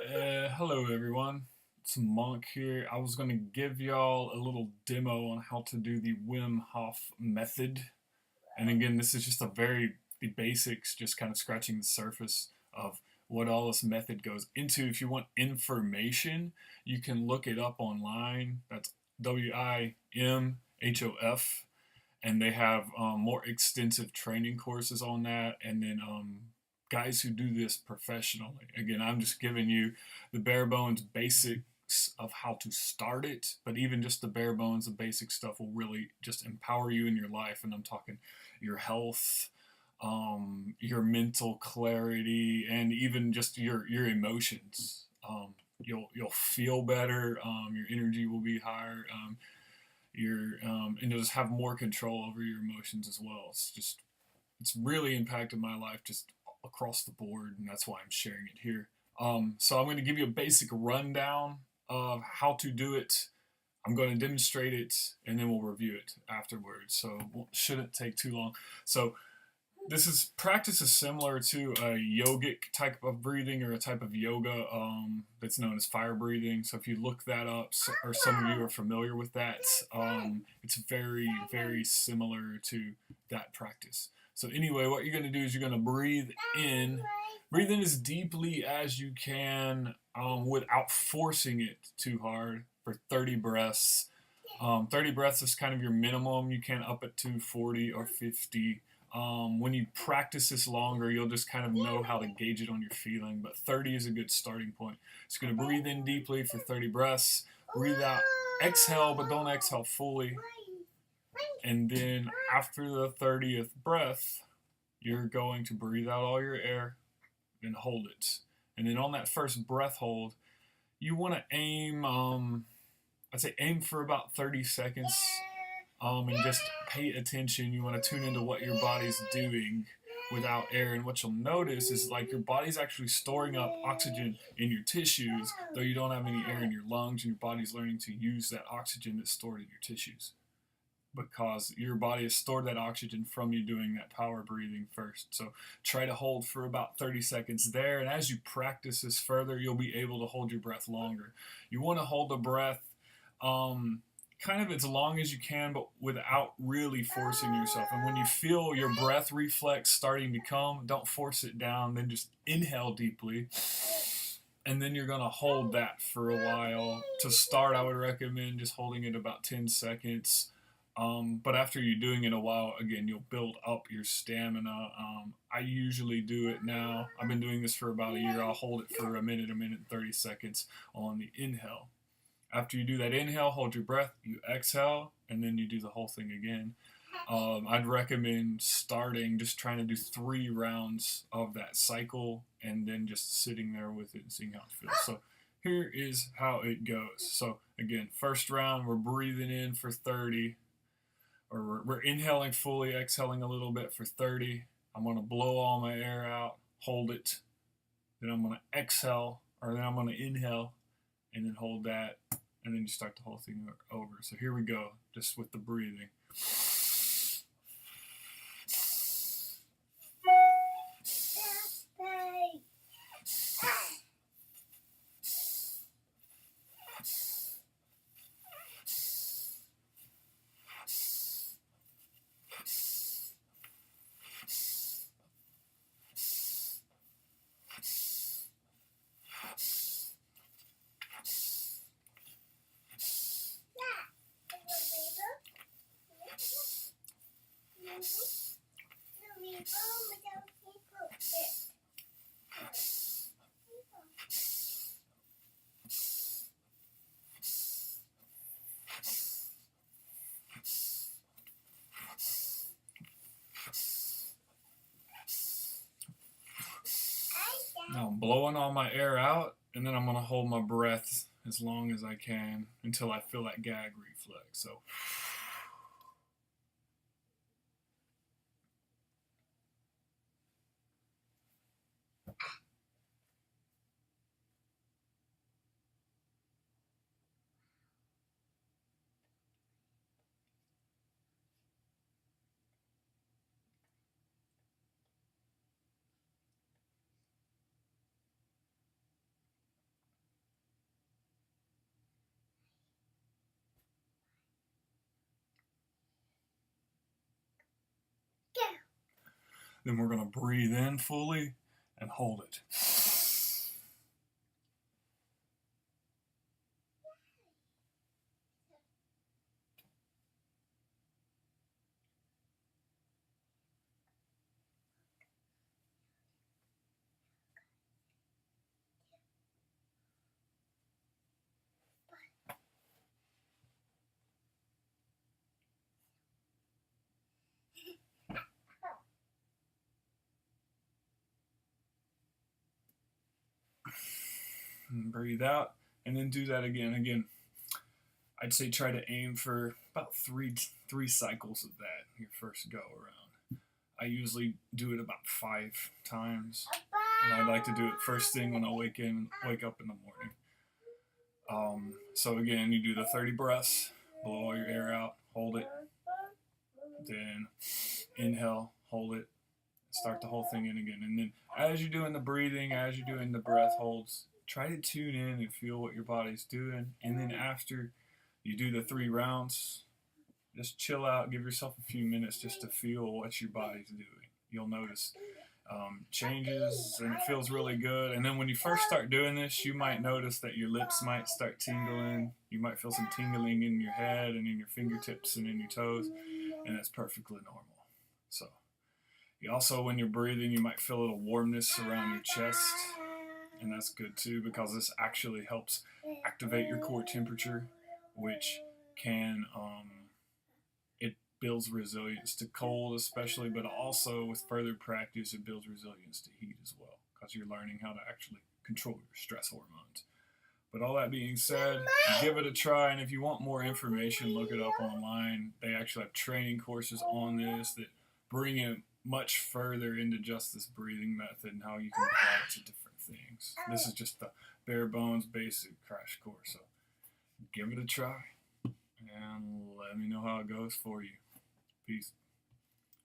Hello everyone, it's Monk here. I was going to give y'all a little demo on how to do the Wim Hof method. And again, this is just the basics, just kind of scratching the surface of what all this method goes into. If you want information, you can look it up online. That's WIMHOF. And they have more extensive training courses on that. And then guys who do this professionally. Again, I'm just giving you the bare bones basics of how to start it, but even just the bare bones, the basic stuff will really just empower you in your life. And I'm talking your health, your mental clarity, and even just your emotions. You'll feel better. Your energy will be higher. And you'll just have more control over your emotions as well. It's really impacted my life just across the board, and that's why I'm sharing it here. So I'm going to give you a basic rundown of how to do it. I'm going to demonstrate it, and then we'll review it afterwards. So it shouldn't take too long. So practice is similar to a yogic type of breathing or a type of yoga that's known as fire breathing. So if you look that up, or some of you are familiar with that, it's very, very similar to that practice. So anyway, what you're going to do is you're going to breathe in as deeply as you can without forcing it too hard for 30 breaths. 30 breaths is kind of your minimum. You can't up it to 40 or 50. When you practice this longer, you'll just kind of know how to gauge it on your feeling, but 30 is a good starting point. So you're going to breathe in deeply for 30 breaths, breathe out, exhale, but don't exhale fully. And then after the 30th breath, you're going to breathe out all your air and hold it. And then on that first breath hold, you want to aim, I'd say aim for about 30 seconds. And just pay attention. You want to tune into what your body's doing without air. And what you'll notice is like your body's actually storing up oxygen in your tissues, though you don't have any air in your lungs, and your body's learning to use that oxygen that's stored in your tissues. Because your body has stored that oxygen from you doing that power breathing first. So try to hold for about 30 seconds there. And as you practice this further, you'll be able to hold your breath longer. You want to hold the breath kind of as long as you can, but without really forcing yourself. And when you feel your breath reflex starting to come, don't force it down. Then just inhale deeply. And then you're going to hold that for a while. To start, I would recommend just holding it about 10 seconds. But after you're doing it a while, again, you'll build up your stamina. I usually do it now. I've been doing this for about a year. I'll hold it for a minute and 30 seconds on the inhale. After you do that inhale, hold your breath, you exhale, and then you do the whole thing again. I'd recommend starting just trying to do 3 rounds of that cycle and then just sitting there with it and seeing how it feels. So here is how it goes. So again, first round, we're breathing in for 30, or we're inhaling fully, exhaling a little bit for 30. I'm going to blow all my air out, hold it. Then I'm going to exhale, or then I'm going to inhale, and then hold that. And then you start the whole thing over. So here we go, just with the breathing. Now I'm blowing all my air out, and then I'm going to hold my breath as long as I can until I feel that gag reflex. So Then we're going to breathe in fully and hold it. And breathe out, and then do that again. Again, I'd say try to aim for about three cycles of that your first go around. I usually do it about 5 times, and I like to do it first thing when I wake up in the morning. So again, you do the 30 breaths, blow all your air out, hold it, then inhale, hold it, start the whole thing in again. And then as you're doing the breathing, as you're doing the breath holds, try to tune in and feel what your body's doing. And then after you do the 3 rounds, just chill out, give yourself a few minutes just to feel what your body's doing. You'll notice changes, and it feels really good. And then when you first start doing this, you might notice that your lips might start tingling. You might feel some tingling in your head and in your fingertips and in your toes, and that's perfectly normal. So you also, when you're breathing, you might feel a little warmness around your chest, and that's good too, because this actually helps activate your core temperature, which can it builds resilience to cold especially, but also with further practice it builds resilience to heat as well, because you're learning how to actually control your stress hormones. But all that being said, give it a try, and if you want more information, look it up online. They actually have training courses on this that bring it much further into just this breathing method and how you can apply it to different things. This is just the bare bones basic crash course, so give it a try and let me know how it goes for you. Peace.